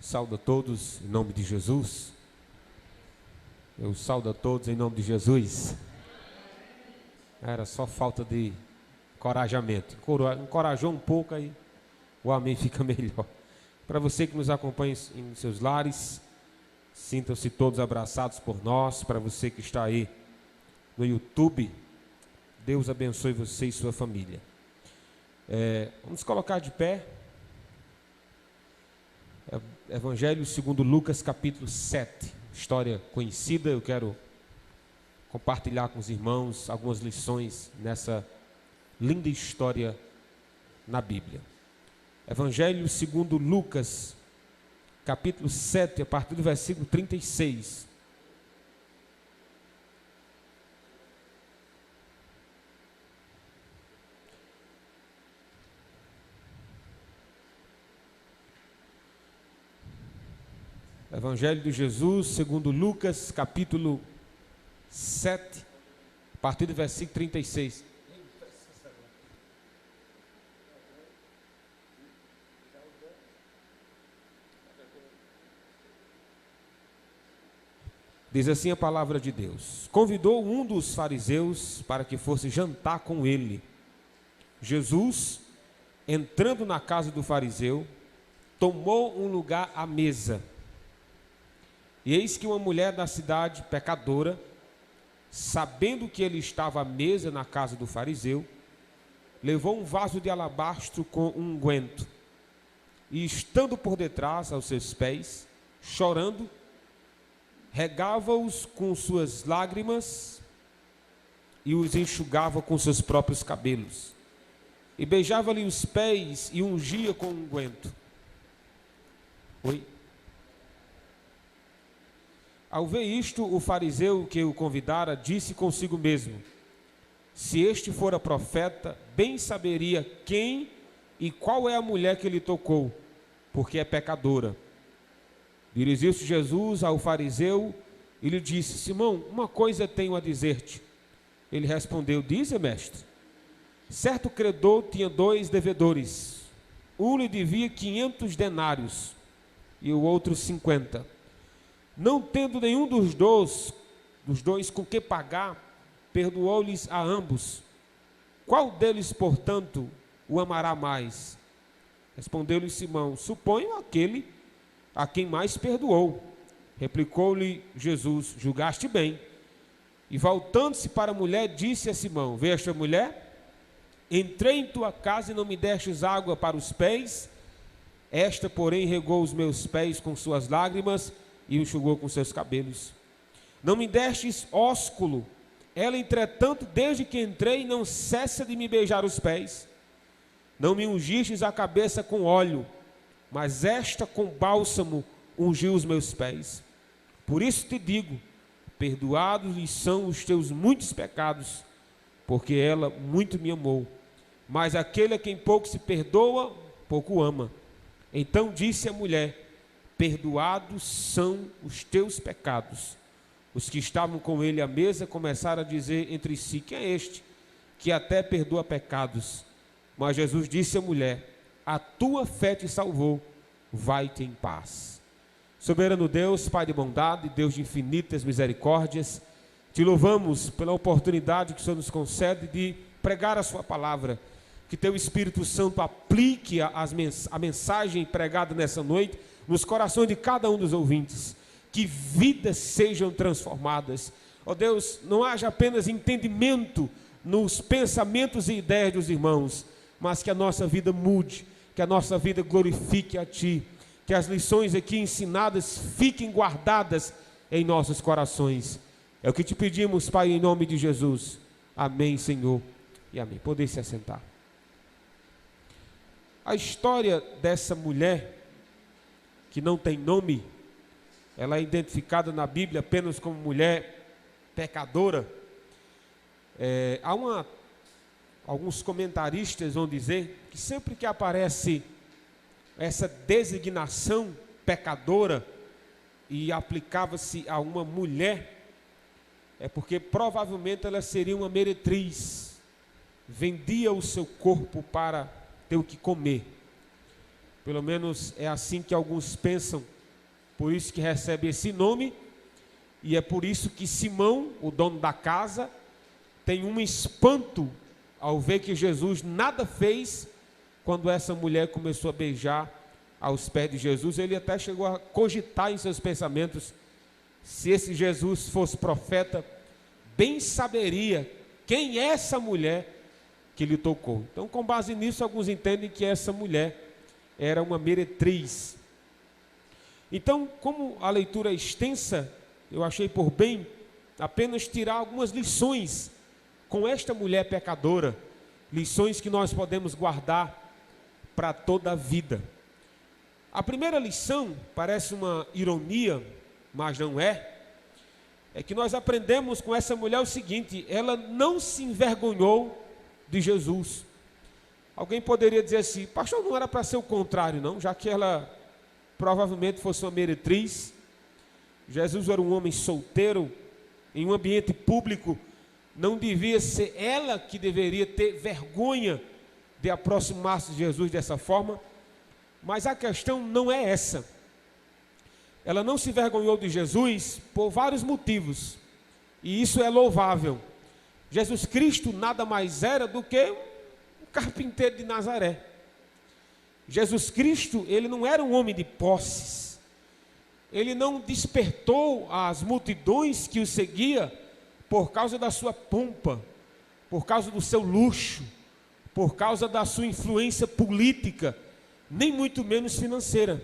Saúdo a todos em nome de Jesus. Eu saúdo a todos em nome de Jesus. Era só falta de encorajamento. Encorajou um pouco, aí o amém fica melhor. Para você que nos acompanha em seus lares, sintam-se todos abraçados por nós. Para você que está aí no YouTube, Deus abençoe você e sua família. Vamos colocar de pé. Evangelho segundo Lucas, capítulo 7. História conhecida. Eu quero compartilhar com os irmãos algumas lições nessa linda história na Bíblia. Evangelho segundo Lucas, capítulo 7, a partir do versículo 36. Evangelho de Jesus, segundo Lucas, capítulo 7, a partir do versículo 36. Diz assim a palavra de Deus: convidou um dos fariseus para que fosse jantar com ele. Jesus, entrando na casa do fariseu, tomou um lugar à mesa. E eis que uma mulher da cidade, pecadora, sabendo que ele estava à mesa na casa do fariseu, levou um vaso de alabastro com um unguento, e estando por detrás aos seus pés, chorando, regava-os com suas lágrimas e os enxugava com seus próprios cabelos, e beijava-lhe os pés e ungia com um unguento. Ao ver isto, o fariseu que o convidara disse consigo mesmo: se este fora profeta, bem saberia quem e qual é a mulher que lhe tocou, porque é pecadora. Dirigiu-se Jesus ao fariseu e lhe disse: Simão, uma coisa tenho a dizer-te. Ele respondeu: dize, mestre. Certo credor tinha 2 devedores. Um lhe devia 500 denários e o outro 50. Não tendo nenhum dos dois com que pagar, perdoou-lhes a ambos. Qual deles, portanto, o amará mais? Respondeu-lhe Simão: suponho aquele a quem mais perdoou. Replicou-lhe Jesus: julgaste bem. E voltando-se para a mulher, disse a Simão: vê esta mulher? Entrei em tua casa e não me destes água para os pés. Esta, porém, regou os meus pés com suas lágrimas e enxugou com seus cabelos. Não me destes ósculo. Ela, entretanto, desde que entrei, não cessa de me beijar os pés. Não me ungistes a cabeça com óleo, mas esta com bálsamo ungiu os meus pés. Por isso te digo, perdoados lhe são os teus muitos pecados, porque ela muito me amou. Mas aquele a quem pouco se perdoa, pouco ama. Então disse a mulher: perdoados são os teus pecados. Os que estavam com ele à mesa começaram a dizer entre si: quem é este que até perdoa pecados? Mas Jesus disse à mulher: a tua fé te salvou, vai-te em paz. Soberano Deus, Pai de bondade, Deus de infinitas misericórdias, te louvamos pela oportunidade que o Senhor nos concede de pregar a sua palavra. Que teu Espírito Santo aplique a mensagem pregada nessa noite nos corações de cada um dos ouvintes, que vidas sejam transformadas. Ó Deus, não haja apenas entendimento nos pensamentos e ideias dos irmãos, mas que a nossa vida mude, que a nossa vida glorifique a Ti, que as lições aqui ensinadas fiquem guardadas em nossos corações. É o que te pedimos, Pai, em nome de Jesus. Amém, Senhor, e amém. Poder se assentar. A história dessa mulher que não tem nome, ela é identificada na Bíblia apenas como mulher pecadora. Alguns comentaristas vão dizer que sempre que aparece essa designação pecadora e aplicava-se a uma mulher, é porque provavelmente ela seria uma meretriz, vendia o seu corpo para ter o que comer. Pelo menos é assim que alguns pensam por isso que recebe esse nome, e é por isso que Simão, o dono da casa, tem um espanto ao ver que Jesus nada fez quando essa mulher começou a beijar aos pés de Jesus. Ele até chegou a cogitar em seus pensamentos: se esse Jesus fosse profeta, bem saberia quem é essa mulher que lhe tocou. Então, com base nisso, alguns entendem que essa mulher era uma meretriz. Então, como a leitura é extensa, eu achei por bem apenas tirar algumas lições com esta mulher pecadora, lições que nós podemos guardar para toda a vida. A primeira lição, parece uma ironia, mas não é que nós aprendemos com essa mulher o seguinte: ela não se envergonhou de Jesus. Alguém poderia dizer assim: pastor, não era para ser o contrário não, já que ela provavelmente fosse uma meretriz. Jesus era um homem solteiro, em um ambiente público, não devia ser ela que deveria ter vergonha de aproximar-se de Jesus dessa forma. Mas a questão não é essa. Ela não se envergonhou de Jesus por vários motivos, e isso é louvável. Jesus Cristo nada mais era do que um carpinteiro de Nazaré. Jesus Cristo, ele não era um homem de posses. Ele não despertou as multidões que o seguia por causa da sua pompa, por causa do seu luxo, por causa da sua influência política, nem muito menos financeira.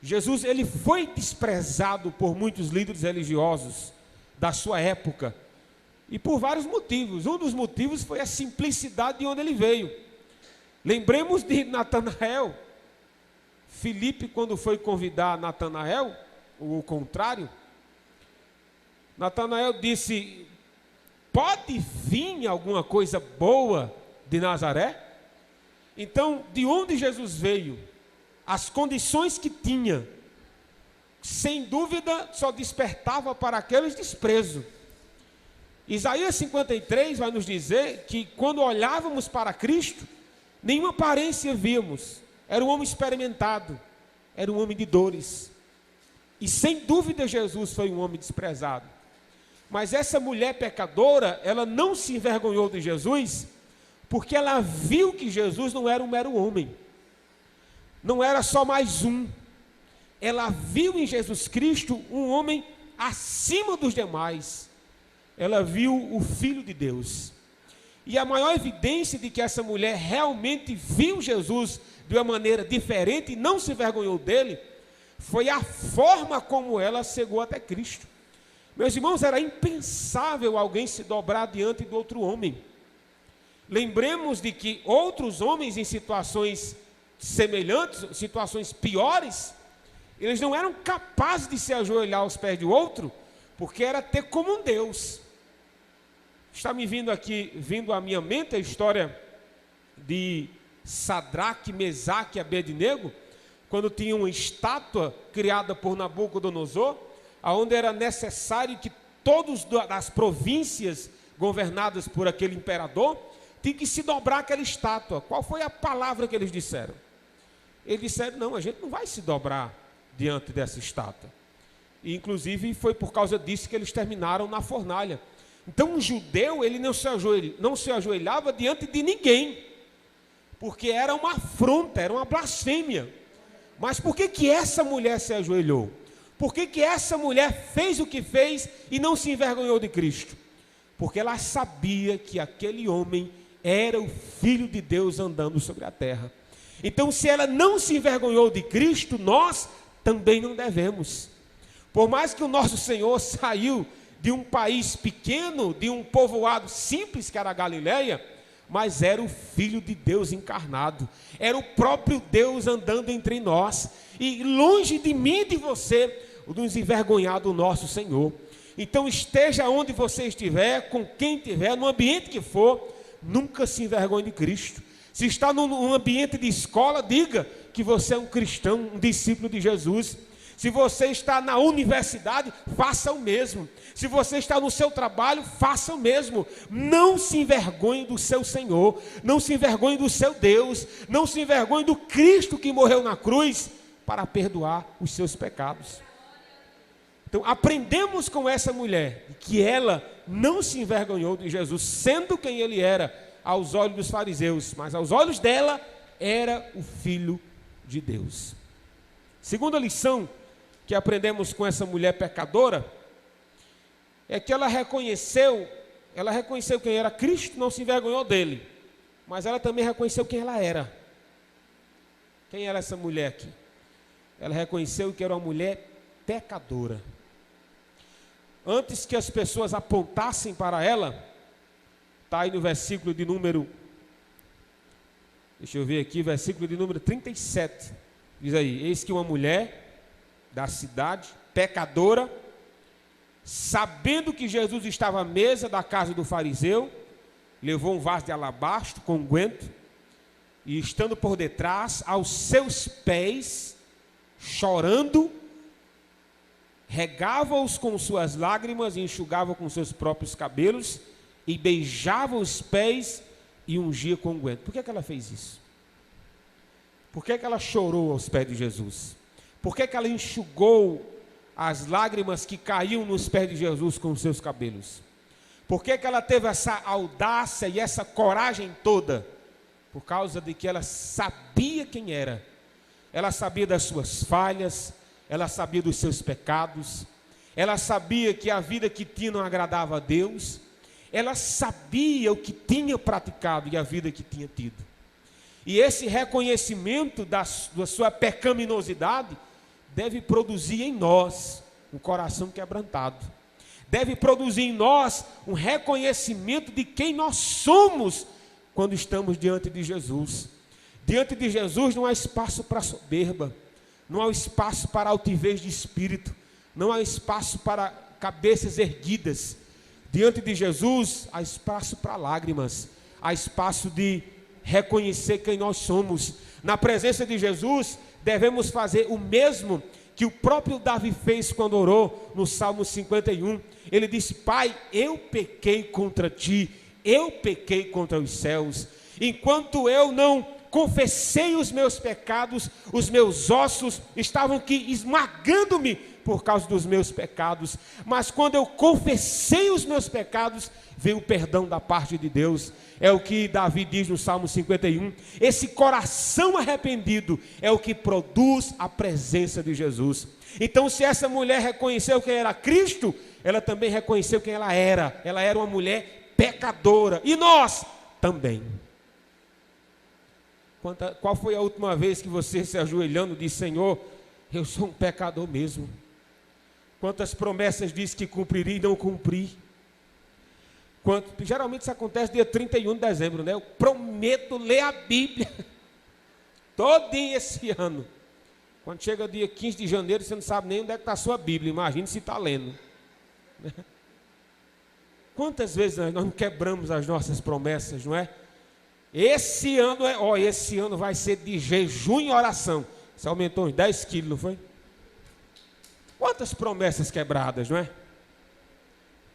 Jesus, ele foi desprezado por muitos líderes religiosos da sua época, e por vários motivos. Um dos motivos foi a simplicidade de onde ele veio. Lembremos de Natanael. Filipe, quando foi convidar Natanael, ou o contrário, Natanael disse: pode vir alguma coisa boa de Nazaré? Então, de onde Jesus veio, as condições que tinha, sem dúvida, só despertava para aqueles desprezo. Isaías 53 vai nos dizer que quando olhávamos para Cristo, nenhuma aparência víamos. Era um homem experimentado, era um homem de dores. E sem dúvida Jesus foi um homem desprezado. Mas essa mulher pecadora, ela não se envergonhou de Jesus, porque ela viu que Jesus não era um mero homem. Não era só mais um. Ela viu em Jesus Cristo um homem acima dos demais. Ela viu o Filho de Deus. E a maior evidência de que essa mulher realmente viu Jesus de uma maneira diferente e não se envergonhou dele, foi a forma como ela chegou até Cristo. Meus irmãos, era impensável alguém se dobrar diante do outro homem. Lembremos de que outros homens em situações semelhantes, situações piores, eles não eram capazes de se ajoelhar aos pés de outro, porque era ter como um Deus. Está me vindo à minha mente a história de Sadraque, Mesaque e Abednego, quando tinha uma estátua criada por Nabucodonosor, onde era necessário que todos das províncias governadas por aquele imperador tinham que se dobrar aquela estátua. Qual foi a palavra que eles disseram? Eles disseram: não, a gente não vai se dobrar diante dessa estátua. E inclusive foi por causa disso que eles terminaram na fornalha. Então um judeu, ele não se ajoelhava diante de ninguém, porque era uma afronta, era uma blasfêmia. Mas por que essa mulher se ajoelhou? Por que essa mulher fez o que fez e não se envergonhou de Cristo? Porque ela sabia que aquele homem era o Filho de Deus andando sobre a terra. Então, se ela não se envergonhou de Cristo, nós também não devemos. Por mais que o nosso Senhor saiu de um país pequeno, de um povoado simples que era a Galileia, mas era o Filho de Deus encarnado, era o próprio Deus andando entre nós, e longe de mim e de você, nos envergonhar do nosso Senhor. Então esteja onde você estiver, com quem estiver, no ambiente que for, nunca se envergonhe de Cristo. Se está num ambiente de escola, diga que você é um cristão, um discípulo de Jesus. Se você está na universidade, faça o mesmo. Se você está no seu trabalho, faça o mesmo. Não se envergonhe do seu Senhor, não se envergonhe do seu Deus, não se envergonhe do Cristo que morreu na cruz para perdoar os seus pecados. Então, aprendemos com essa mulher que ela não se envergonhou de Jesus, sendo quem ele era aos olhos dos fariseus, mas aos olhos dela era o Filho de Deus. Segunda lição que aprendemos com essa mulher pecadora é que ela reconheceu quem era Cristo, não se envergonhou dele, mas ela também reconheceu quem ela era. Quem era essa mulher aqui? Ela reconheceu que era uma mulher pecadora. Antes que as pessoas apontassem para ela, está aí no versículo de número, deixa eu ver aqui, versículo de número 37, diz aí: eis que uma mulher da cidade, pecadora, sabendo que Jesus estava à mesa da casa do fariseu, levou um vaso de alabastro com unguento, e estando por detrás, aos seus pés, chorando, regava-os com suas lágrimas e enxugava com seus próprios cabelos, e beijava os pés e ungia com unguento. Por que ela fez isso? Por que ela chorou aos pés de Jesus? Por que ela enxugou as lágrimas que caíam nos pés de Jesus com os seus cabelos? Por que ela teve essa audácia e essa coragem toda? Por causa de que ela sabia quem era. Ela sabia das suas falhas, ela sabia dos seus pecados, ela sabia que a vida que tinha não agradava a Deus, ela sabia o que tinha praticado e a vida que tinha tido. E esse reconhecimento da sua pecaminosidade deve produzir em nós um coração quebrantado. Deve produzir em nós um reconhecimento de quem nós somos quando estamos diante de Jesus. Diante de Jesus não há espaço para soberba, não há espaço para altivez de espírito, não há espaço para cabeças erguidas. Diante de Jesus há espaço para lágrimas, há espaço de reconhecer quem nós somos. Na presença de Jesus devemos fazer o mesmo que o próprio Davi fez quando orou no Salmo 51. Ele disse: Pai, eu pequei contra ti, eu pequei contra os céus. Enquanto eu não confessei os meus pecados, os meus ossos estavam aqui esmagando-me por causa dos meus pecados. Mas quando eu confessei os meus pecados, veio o perdão da parte de Deus. É o que Davi diz no Salmo 51. Esse coração arrependido é o que produz a presença de Jesus. Então, se essa mulher reconheceu quem era Cristo, ela também reconheceu quem ela era. Ela era uma mulher pecadora. E nós também. Qual foi a última vez que você, se ajoelhando, disse: Senhor, eu sou um pecador mesmo? Quantas promessas disse que cumpriria e não cumpri? Geralmente isso acontece dia 31 de dezembro, né? Eu prometo ler a Bíblia todinho esse ano. Quando chega dia 15 de janeiro, você não sabe nem onde é que está a sua Bíblia. Imagine se está lendo. Quantas vezes nós não quebramos as nossas promessas, não é? Esse ano vai ser de jejum e oração. Você aumentou uns 10 quilos, não foi? Quantas promessas quebradas, não é?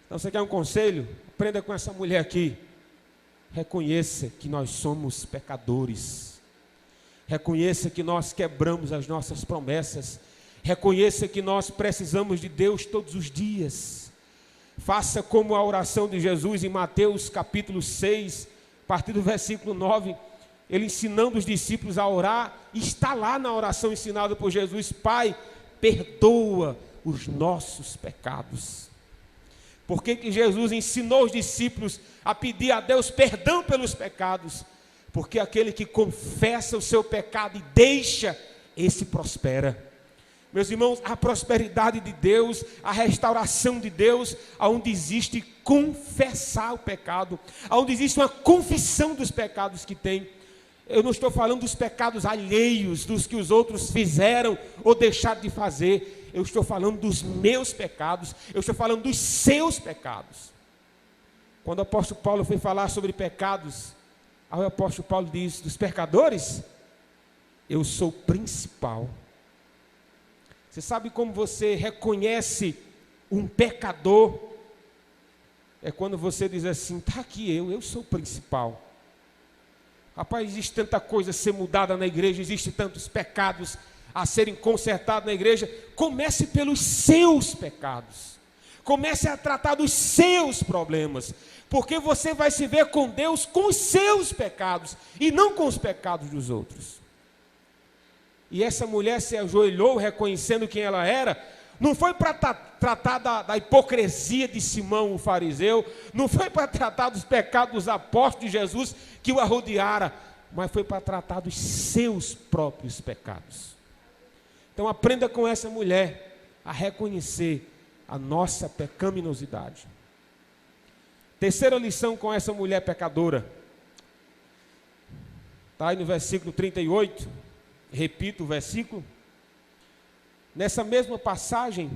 Então, você quer um conselho? Aprenda com essa mulher aqui. Reconheça que nós somos pecadores. Reconheça que nós quebramos as nossas promessas. Reconheça que nós precisamos de Deus todos os dias. Faça como a oração de Jesus em Mateus capítulo 6, a partir do versículo 9, ele ensinando os discípulos a orar. E está lá na oração ensinada por Jesus: Pai, perdoa os nossos pecados. Por que Jesus ensinou os discípulos a pedir a Deus perdão pelos pecados? Porque aquele que confessa o seu pecado e deixa, esse prospera. Meus irmãos, a prosperidade de Deus, a restauração de Deus, aonde existe confessar o pecado, aonde existe uma confissão dos pecados que tem. Eu não estou falando dos pecados alheios, dos que os outros fizeram ou deixaram de fazer. Eu estou falando dos meus pecados, eu estou falando dos seus pecados. Quando o apóstolo Paulo foi falar sobre pecados, aí o apóstolo Paulo diz: dos pecadores, eu sou o principal. Você sabe como você reconhece um pecador? É quando você diz assim: está aqui eu sou o principal. Rapaz, existe tanta coisa a ser mudada na igreja, existem tantos pecados a serem consertados na igreja, comece pelos seus pecados. Comece a tratar dos seus problemas, porque você vai se ver com Deus com os seus pecados e não com os pecados dos outros. E essa mulher se ajoelhou reconhecendo quem ela era. Não foi para tratar da hipocrisia de Simão o fariseu, não foi para tratar dos pecados dos apóstolos de Jesus que o arrodeara, mas foi para tratar dos seus próprios pecados. Então aprenda com essa mulher a reconhecer a nossa pecaminosidade. Terceira lição com essa mulher pecadora, está aí no versículo 38, repito o versículo. Nessa mesma passagem,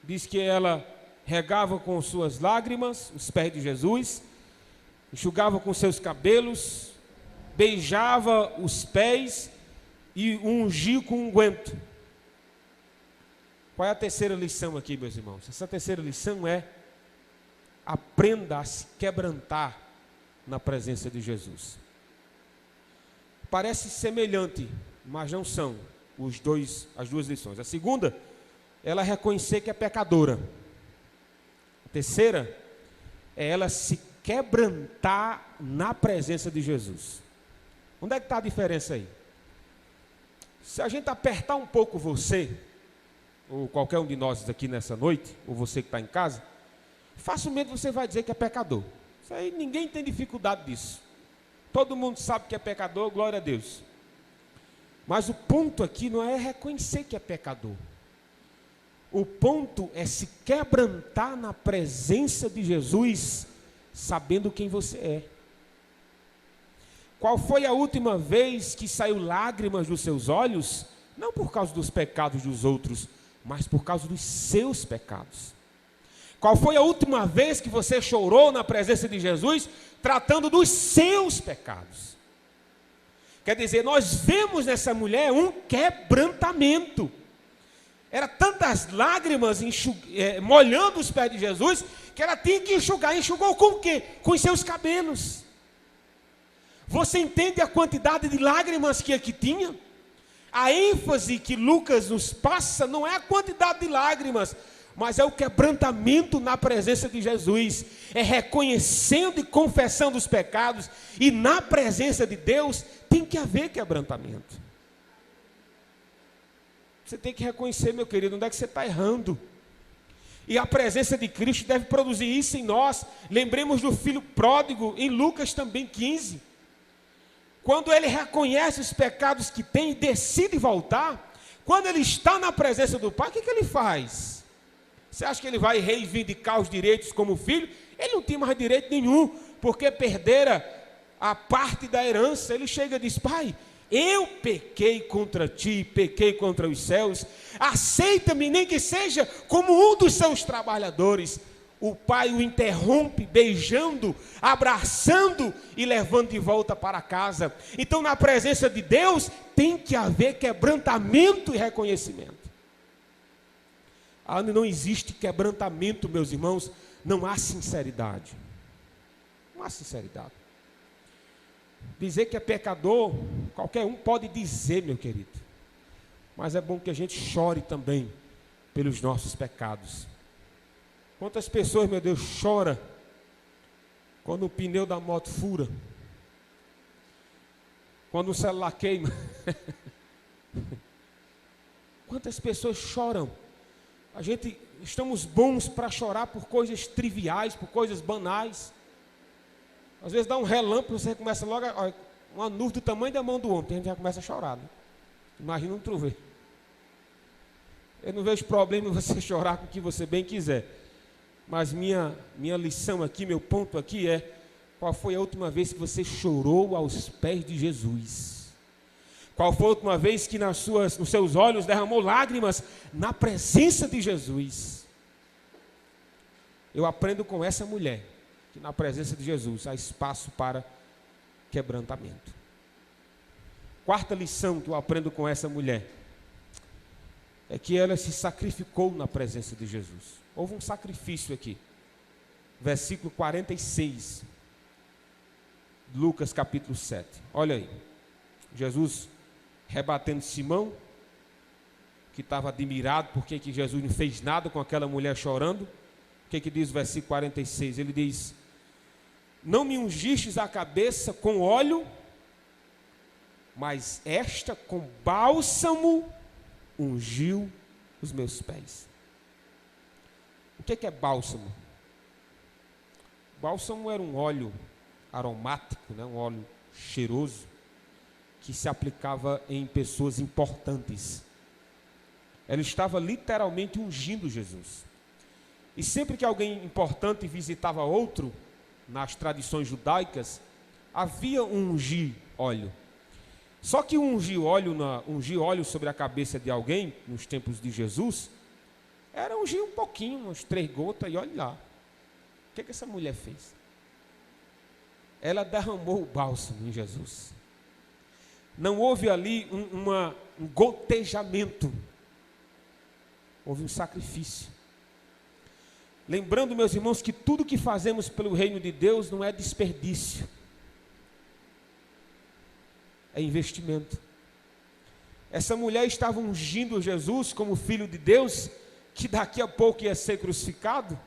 diz que ela regava com suas lágrimas os pés de Jesus, enxugava com seus cabelos, beijava os pés e ungia com unguento. Qual é a terceira lição aqui, meus irmãos? Essa terceira lição é: aprenda a se quebrantar na presença de Jesus. Parece semelhante, mas não são as duas lições. A segunda, ela reconhecer que é pecadora. A terceira, é ela se quebrantar na presença de Jesus. Onde é que está a diferença aí? Se a gente apertar um pouco você, ou qualquer um de nós aqui nessa noite, ou você que está em casa, facilmente você vai dizer que é pecador. Isso aí ninguém tem dificuldade disso. Todo mundo sabe que é pecador, glória a Deus. Mas o ponto aqui não é reconhecer que é pecador. O ponto é se quebrantar na presença de Jesus, sabendo quem você é. Qual foi a última vez que saiu lágrimas dos seus olhos? Não por causa dos pecados dos outros, mas por causa dos seus pecados. Qual foi a última vez que você chorou na presença de Jesus, tratando dos seus pecados? Quer dizer, nós vemos nessa mulher um quebrantamento. Era tantas lágrimas molhando os pés de Jesus, que ela tinha que enxugar. Enxugou com o quê? Com os seus cabelos. Você entende a quantidade de lágrimas que aqui tinha? A ênfase que Lucas nos passa não é a quantidade de lágrimas, mas é o quebrantamento na presença de Jesus. É reconhecendo e confessando os pecados, e na presença de Deus tem que haver quebrantamento. Você tem que reconhecer, meu querido, onde é que você está errando. E a presença de Cristo deve produzir isso em nós. Lembremos do filho pródigo, em Lucas também 15. Quando ele reconhece os pecados que tem e decide voltar, quando ele está na presença do Pai, o que ele faz? Você acha que ele vai reivindicar os direitos como filho? Ele não tinha mais direito nenhum, porque perdera a parte da herança. Ele chega e diz: Pai, eu pequei contra ti, pequei contra os céus, aceita-me, nem que seja como um dos seus trabalhadores. O pai o interrompe, beijando, abraçando e levando de volta para casa. Então, na presença de Deus, tem que haver quebrantamento e reconhecimento. Onde não existe quebrantamento, meus irmãos, não há sinceridade. Não há sinceridade. Dizer que é pecador, qualquer um pode dizer, meu querido. Mas é bom que a gente chore também pelos nossos pecados. Quantas pessoas, meu Deus, choram quando o pneu da moto fura, quando o celular queima. Quantas pessoas choram? Estamos bons para chorar por coisas triviais, por coisas banais. Às vezes dá um relâmpago, você começa logo, uma nuvem do tamanho da mão do homem, a gente já começa a chorar, né? Imagina um trovão. Eu não vejo problema em você chorar com o que você bem quiser. Mas minha lição aqui, meu ponto aqui é: qual foi a última vez que você chorou aos pés de Jesus? Qual foi a última vez que nos seus olhos derramou lágrimas na presença de Jesus? Eu aprendo com essa mulher que na presença de Jesus há espaço para quebrantamento. Quarta lição que eu aprendo com essa mulher é que ela se sacrificou na presença de Jesus. Houve um sacrifício aqui. Versículo 46, Lucas capítulo 7. Olha aí, Jesus rebatendo Simão, que estava admirado porque que Jesus não fez nada com aquela mulher chorando. O que diz o versículo 46? Ele diz: não me ungistes a cabeça com óleo, mas esta com bálsamo ungiu os meus pés. O que é bálsamo? Bálsamo era um óleo aromático, né? Um óleo cheiroso, que se aplicava em pessoas importantes. Ela estava literalmente ungindo Jesus. E sempre que alguém importante visitava outro, nas tradições judaicas, havia um ungir óleo. Só que ungir óleo sobre a cabeça de alguém, nos tempos de Jesus, era ungir um pouquinho, umas 3 gotas, e olha lá. O que essa mulher fez? Ela derramou o bálsamo em Jesus. Não houve ali um gotejamento. Houve um sacrifício. Lembrando, meus irmãos, que tudo que fazemos pelo reino de Deus não é desperdício. É investimento. Essa mulher estava ungindo Jesus como filho de Deus, que daqui a pouco ia ser crucificado,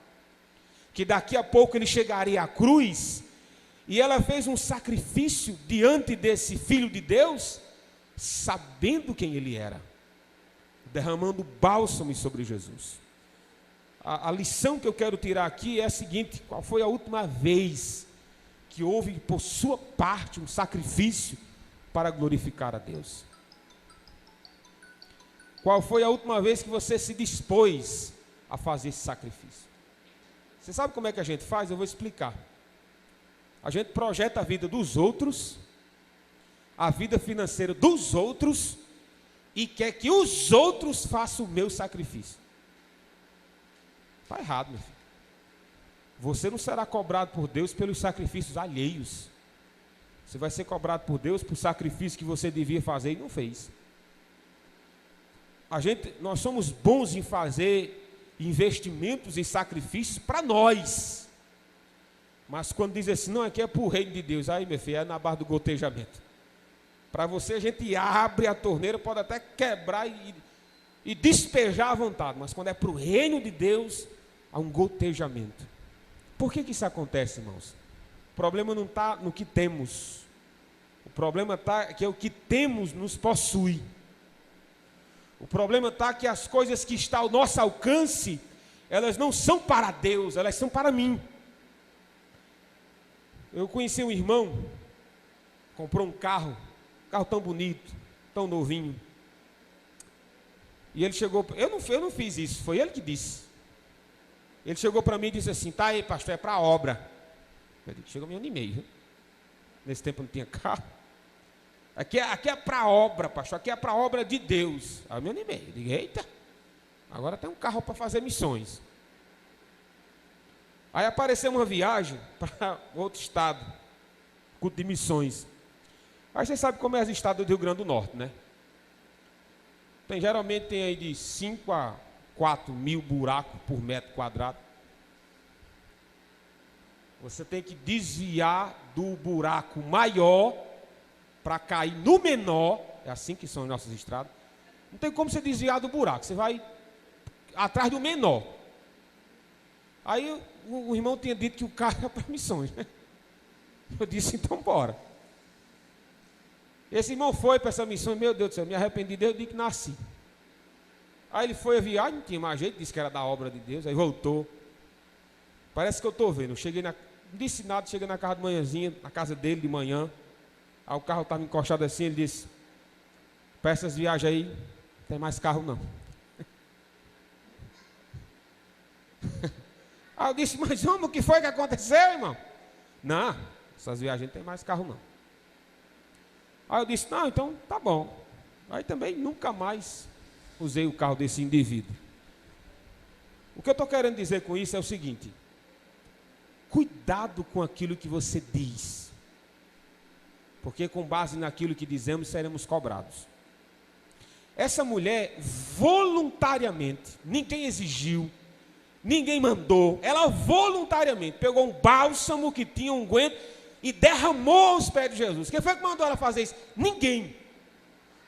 que daqui a pouco ele chegaria à cruz, e ela fez um sacrifício diante desse filho de Deus, sabendo quem ele era, derramando bálsamo sobre Jesus. A lição que eu quero tirar aqui é a seguinte: qual foi a última vez que houve por sua parte um sacrifício para glorificar a Deus? Qual foi a última vez que você se dispôs a fazer esse sacrifício? Você sabe como é que a gente faz? Eu vou explicar. A gente projeta a vida dos outros, a vida financeira dos outros, e quer que os outros façam o meu sacrifício. Está errado, meu filho. Você não será cobrado por Deus pelos sacrifícios alheios. Você vai ser cobrado por Deus por sacrifício que você devia fazer e não fez. Nós somos bons em fazer investimentos e sacrifícios para nós. Mas quando diz assim, não, aqui é para o reino de Deus, aí, meu filho, é na base do gotejamento. Para você, a gente abre a torneira, pode até quebrar e despejar à vontade, mas quando é para o reino de Deus, há um gotejamento. Por que isso acontece, irmãos? O problema não está no que temos, o problema está que o que temos nos possui. O problema está que as coisas que estão ao nosso alcance, elas não são para Deus, elas são para mim. Eu conheci um irmão, comprou um carro tão bonito, tão novinho. E ele chegou, eu não fiz isso, foi ele que disse. Ele chegou para mim e disse assim: tá aí, pastor, é para a obra. Eu disse: chegou a 1,5 milhão, viu? Nesse tempo não tinha carro. Aqui é para a obra, pastor, aqui é para a obra de Deus. Aí 1,5 milhão. Eu digo: eita, agora tem um carro para fazer missões. Aí apareceu uma viagem para outro estado, culto de missões. Aí você sabe como é os estados do Rio Grande do Norte, né? Geralmente tem aí de 5 a 4 mil buracos por metro quadrado. Você tem que desviar do buraco maior para cair no menor. É assim que são as nossas estradas. Não tem como você desviar do buraco, você vai atrás do menor. Aí o irmão tinha dito que o carro era para missões, né? Eu disse: então bora. Esse irmão foi para essa missão, meu Deus do céu, me arrependi desde o dia que nasci. Aí ele foi a viagem, não tinha mais jeito, disse que era da obra de Deus, aí voltou. Parece que eu estou vendo, não disse nada, cheguei na casa de manhãzinha, na casa dele de manhã, aí o carro estava encostado assim, ele disse: para essas viagens aí, não tem mais carro não. Aí eu disse: mas homem, o que foi que aconteceu, irmão? Não, essas viagens não tem mais carro não. Aí eu disse: não, então tá bom. Aí também nunca mais usei o carro desse indivíduo. O que eu estou querendo dizer com isso é o seguinte: cuidado com aquilo que você diz, porque com base naquilo que dizemos seremos cobrados. Essa mulher voluntariamente, ninguém exigiu, ninguém mandou, ela voluntariamente pegou um bálsamo que tinha um unguento e derramou aos pés de Jesus. Quem foi que mandou ela fazer isso? Ninguém.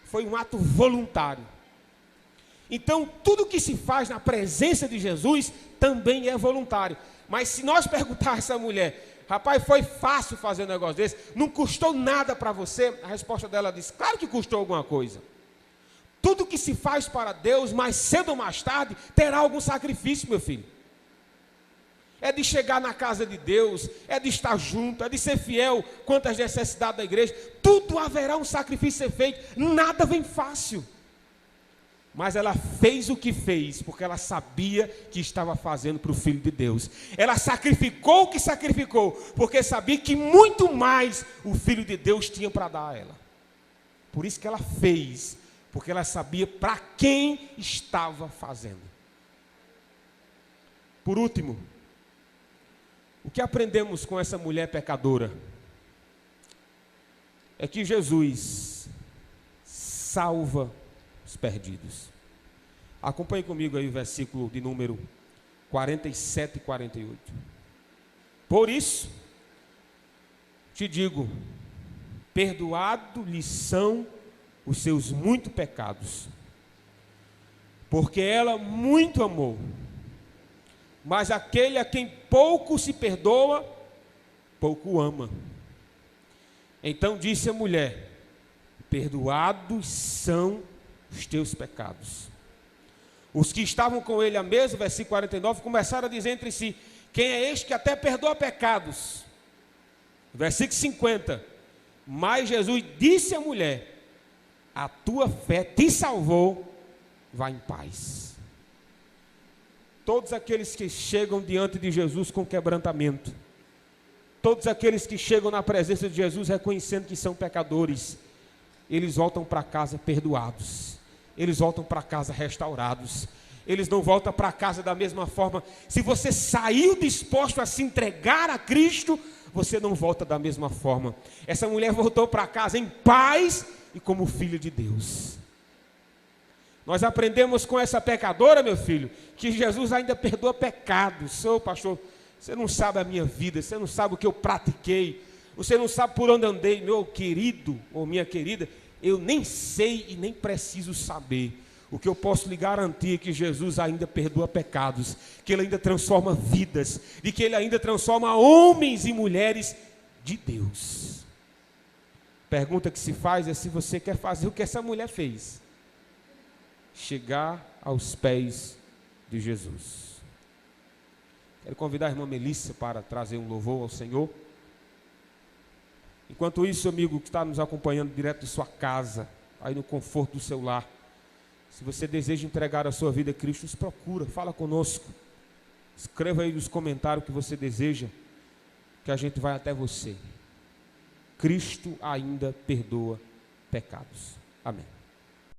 Foi um ato voluntário. Então, tudo que se faz na presença de Jesus também é voluntário. Mas se nós perguntar a essa mulher, rapaz, foi fácil fazer um negócio desse, não custou nada para você? A resposta dela diz, claro que custou alguma coisa. Tudo que se faz para Deus, mais cedo ou mais tarde, terá algum sacrifício, meu filho. É de chegar na casa de Deus, é de estar junto, é de ser fiel quanto às necessidades da igreja. Tudo haverá um sacrifício a ser feito, nada vem fácil. Mas ela fez o que fez, porque ela sabia que estava fazendo para o Filho de Deus. Ela sacrificou o que sacrificou, porque sabia que muito mais o Filho de Deus tinha para dar a ela. Por isso que ela fez, porque ela sabia para quem estava fazendo. Por último, o que aprendemos com essa mulher pecadora? É que Jesus salva os perdidos. Acompanhe comigo aí o versículo de número 47 e 48. Por isso, te digo, perdoado-lhes são os seus muitos pecados, porque ela muito amou. Mas aquele a quem pouco se perdoa, pouco ama. Então disse a mulher, perdoados são os teus pecados. Os que estavam com ele à mesa, versículo 49, começaram a dizer entre si, quem é este que até perdoa pecados? Versículo 50, mas Jesus disse à mulher, a tua fé te salvou, vá em paz. Todos aqueles que chegam diante de Jesus com quebrantamento, todos aqueles que chegam na presença de Jesus reconhecendo que são pecadores, eles voltam para casa perdoados, eles voltam para casa restaurados, eles não voltam para casa da mesma forma. Se você saiu disposto a se entregar a Cristo, você não volta da mesma forma. Essa mulher voltou para casa em paz e como filho de Deus. Nós aprendemos com essa pecadora, meu filho, que Jesus ainda perdoa pecados. Ô pastor, você não sabe a minha vida, você não sabe o que eu pratiquei, você não sabe por onde andei, meu querido ou minha querida, eu nem sei e nem preciso saber. O que eu posso lhe garantir é que Jesus ainda perdoa pecados, que Ele ainda transforma vidas, e que Ele ainda transforma homens e mulheres de Deus. Pergunta que se faz é se você quer fazer o que essa mulher fez. Chegar aos pés de Jesus. Quero convidar a irmã Melissa para trazer um louvor ao Senhor. Enquanto isso, amigo que está nos acompanhando direto de sua casa, aí no conforto do seu lar, se você deseja entregar a sua vida a Cristo, nos procura, fala conosco. Escreva aí nos comentários o que você deseja, que a gente vai até você. Cristo ainda perdoa pecados. Amém.